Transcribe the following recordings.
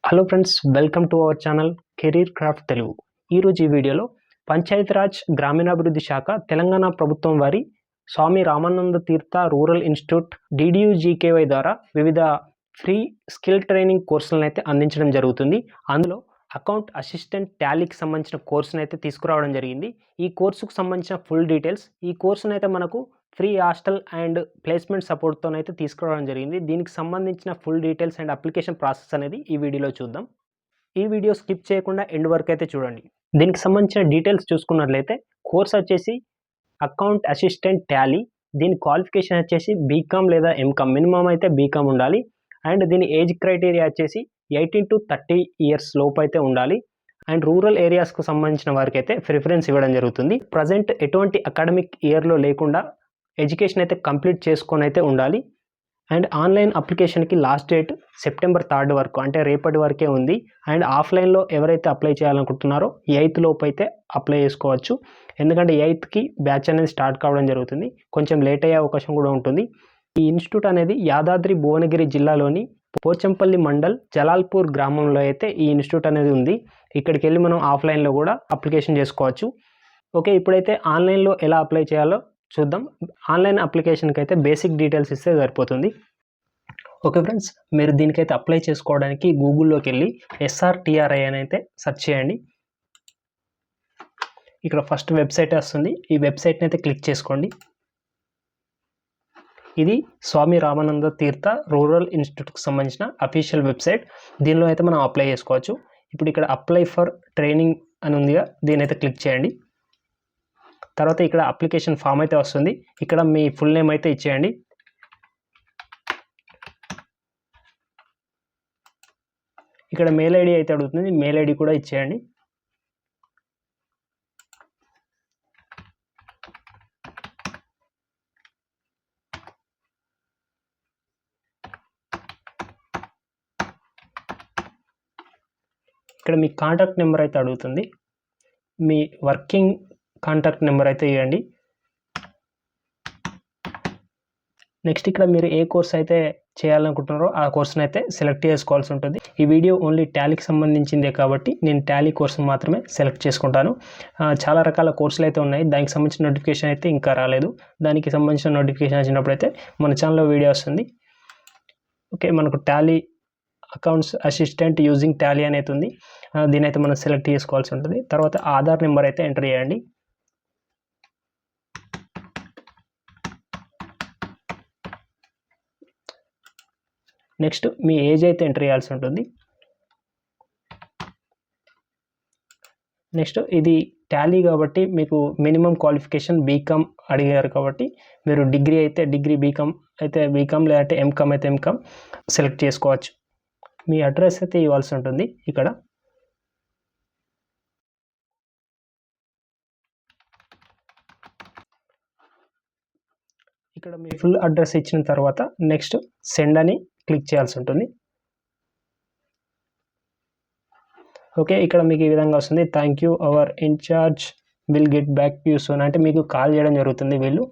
Hello friends, welcome to our channel career craft Telugu. ఈరోజు ఈ వీడియోలో పంచాయతీరాజ్ గ్రామీణాభివృద్ధి శాఖ తెలంగాణ ప్రభుత్వం వారి స్వామి రామానంద తీర్థ రూరల్ ఇన్స్టిట్యూట్ DDU-GKY ద్వారా వివిధ ఫ్రీ స్కిల్ ట్రైనింగ్ కోర్సులను అయితే అందించడం జరుగుతుంది. అందులో అకౌంట్ అసిస్టెంట్ టాలీకి సంబంధించిన కోర్సును అయితే తీసుకురావడం జరిగింది. ఈ కోర్సుకు సంబంధించిన ఫుల్ డీటెయిల్స్, ఈ కోర్సును అయితే మనకు ఫ్రీ హాస్టల్ అండ్ ప్లేస్మెంట్ సపోర్ట్తోనైతే తీసుకురావడం జరిగింది. దీనికి సంబంధించిన full details and application process అనేది ఈ వీడియోలో చూద్దాం. ఈ వీడియో స్కిప్ చేయకుండా ఎండ్ వరకు అయితే చూడండి. దీనికి సంబంధించిన డీటెయిల్స్ చూసుకున్నట్లయితే కోర్స్ వచ్చేసి అకౌంట్ అసిస్టెంట్ టాలీ. దీని క్వాలిఫికేషన్ వచ్చేసి బీకామ్ లేదా ఎంకామ్, మినిమం అయితే బీకామ్ ఉండాలి. అండ్ దీని ఏజ్ క్రైటీరియా వచ్చేసి 18 to 30 ఇయర్స్ లోపు అయితే ఉండాలి. అండ్ రూరల్ ఏరియాస్కు సంబంధించిన వారికి అయితే ప్రిఫరెన్స్ ఇవ్వడం జరుగుతుంది. ప్రజెంట్ ఎటువంటి అకాడమిక్ ఇయర్లో లేకుండా ఎడ్యుకేషన్ అయితే కంప్లీట్ చేసుకొని అయితే ఉండాలి. అండ్ ఆన్లైన్ అప్లికేషన్కి లాస్ట్ డేట్ సెప్టెంబర్ 3 వరకు, అంటే రేపటి వరకే ఉంది. అండ్ ఆఫ్లైన్లో ఎవరైతే అప్లై చేయాలనుకుంటున్నారో 8th లోపు అయితే అప్లై చేసుకోవచ్చు. ఎందుకంటే 8thకి బ్యాచ్ అనేది స్టార్ట్ కావడం జరుగుతుంది. కొంచెం లేట్ అయ్యే అవకాశం కూడా ఉంటుంది. ఈ ఇన్స్టిట్యూట్ అనేది యాదాద్రి భువనగిరి జిల్లాలోని పోచంపల్లి మండల్ జలాల్పూర్ గ్రామంలో అయితే ఈ ఇన్స్టిట్యూట్ అనేది ఉంది. ఇక్కడికి వెళ్ళి మనం ఆఫ్లైన్లో కూడా అప్లికేషన్ చేసుకోవచ్చు. ఓకే, ఇప్పుడైతే ఆన్లైన్లో ఎలా అప్లై చేయాలో చూద్దాం. ఆన్లైన్ అప్లికేషన్కి అయితే బేసిక్ డీటెయిల్స్ ఇస్తే సరిపోతుంది. ఓకే ఫ్రెండ్స్, మీరు దీనికైతే అప్లై చేసుకోవడానికి గూగుల్లోకి వెళ్ళి SRTRI అని అయితే సెర్చ్ చేయండి. ఇక్కడ ఫస్ట్ వెబ్సైట్ వస్తుంది. ఈ వెబ్సైట్ని అయితే క్లిక్ చేసుకోండి. ఇది స్వామి రామానంద తీర్థ రూరల్ ఇన్స్టిట్యూట్కి సంబంధించిన అఫీషియల్ వెబ్సైట్. దీనిలో అయితే మనం అప్లై చేసుకోవచ్చు. ఇప్పుడు ఇక్కడ అప్లై ఫర్ ట్రైనింగ్ అని ఉందిగా, దీని అయితే క్లిక్ చేయండి. తర్వాత ఇక్కడ అప్లికేషన్ ఫామ్ అయితే వస్తుంది. ఇక్కడ మీ ఫుల్ నేమ్ అయితే ఇచ్చేయండి. ఇక్కడ మెయిల్ ఐడి అయితే అడుగుతుంది, మెయిల్ ఐడి కూడా ఇచ్చేయండి. ఇక్కడ మీ కాంటాక్ట్ నెంబర్ అయితే అడుగుతుంది. మీ వర్కింగ్ కాంటాక్ట్ నెంబర్ అయితే ఇవ్వండి. నెక్స్ట్ ఇక్కడ మీరు ఏ కోర్స్ అయితే చేయాలనుకుంటున్నారో ఆ కోర్స్ని అయితే సెలెక్ట్ చేసుకోవాల్సి ఉంటుంది. ఈ వీడియో ఓన్లీ టాలీకి సంబంధించిందే కాబట్టి నేను టాలీ కోర్సును మాత్రమే సెలెక్ట్ చేసుకుంటాను. చాలా రకాల కోర్సులు అయితే ఉన్నాయి. దానికి సంబంధించిన నోటిఫికేషన్ అయితే ఇంకా రాలేదు. దానికి సంబంధించిన నోటిఫికేషన్ వచ్చినప్పుడు అయితే మన ఛానల్లో వీడియో వస్తుంది. ఓకే, మనకు Tally accounts assistant using Tally అనేది ఉంది. దీని అయితే మనం సెలెక్ట్ చేసుకోవాల్సి ఉంటుంది. తర్వాత ఆధార్ నెంబర్ అయితే ఎంటర్ చేయండి. నెక్స్ట్ మీ ఏజ్ అయితే ఎంటర్ చేయాల్సి ఉంటుంది. నెక్స్ట్ ఇది టాలీ కాబట్టి మీకు మినిమం క్వాలిఫికేషన్ బీకామ్ అడిగారు కాబట్టి మీరు డిగ్రీ అయితే డిగ్రీ, బీకామ్ అయితే బీకామ్, లేదంటే ఎంకామ్ అయితే ఎంకామ్ సెలెక్ట్ చేసుకోవచ్చు. మీ అడ్రస్ అయితే ఇవ్వాల్సి ఉంటుంది. ఇక్కడ మీ ఫుల్ అడ్రస్ ఇచ్చిన తర్వాత నెక్స్ట్ సెండ్ అని క్లిక్ చేయాల్సి ఉంటుంది. ఓకే, ఇక్కడ మీకు ఈ విధంగా వస్తుంది. Thank you, our incharge will get back to you soon. అంటే మీకు కాల్ చేయడం జరుగుతుంది. వీళ్ళు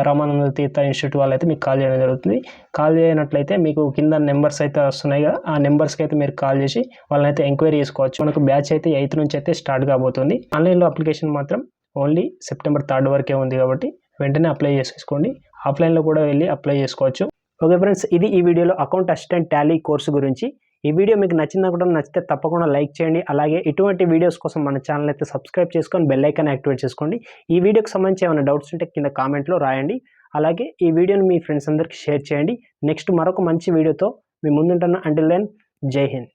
రామానంద తీర్థ ఇన్స్టిట్యూట్ వాళ్ళు అయితే మీకు కాల్ చేయడం జరుగుతుంది. కాల్ చేయనట్లయితే మీకు కింద నెంబర్స్ అయితే వస్తున్నాయి కదా, ఆ నెంబర్స్కి అయితే మీరు కాల్ చేసి వాళ్ళని అయితే ఎంక్వైరీ చేసుకోవచ్చు. మనకు బ్యాచ్ అయితే 8th నుంచి అయితే స్టార్ట్ కాబోతుంది. ఆన్లైన్లో అప్లికేషన్ మాత్రం ఓన్లీ సెప్టెంబర్ 3 వరకే ఉంది కాబట్టి వెంటనే అప్లై చేసుకోండి. ఆఫ్లైన్లో కూడా వెళ్ళి అప్లై చేసుకోవచ్చు. ఓకే ఫ్రెండ్స్, ఇది ఈ వీడియోలో అకౌంట్ అసిస్టెంట్ టాలీ కోర్సు గురించి. ఈ వీడియో మీకు నచ్చితే తప్పకుండా లైక్ చేయండి. అలాగే ఇటువంటి వీడియోస్ కోసం మన ఛానల్ అయితే సబ్స్క్రైబ్ చేసుకొని బెల్ ఐకాన్ యాక్టివేట్ చేసుకోండి. ఈ వీడియోకి సంబంధించి ఏమైనా డౌట్స్ ఉంటే కింద కామెంట్లో రాయండి. అలాగే ఈ వీడియోని మీ ఫ్రెండ్స్ అందరికీ షేర్ చేయండి. నెక్స్ట్ మరొక మంచి వీడియోతో మీ ముందుంటున్న. అంటిల్ దెన్, జై హింద్.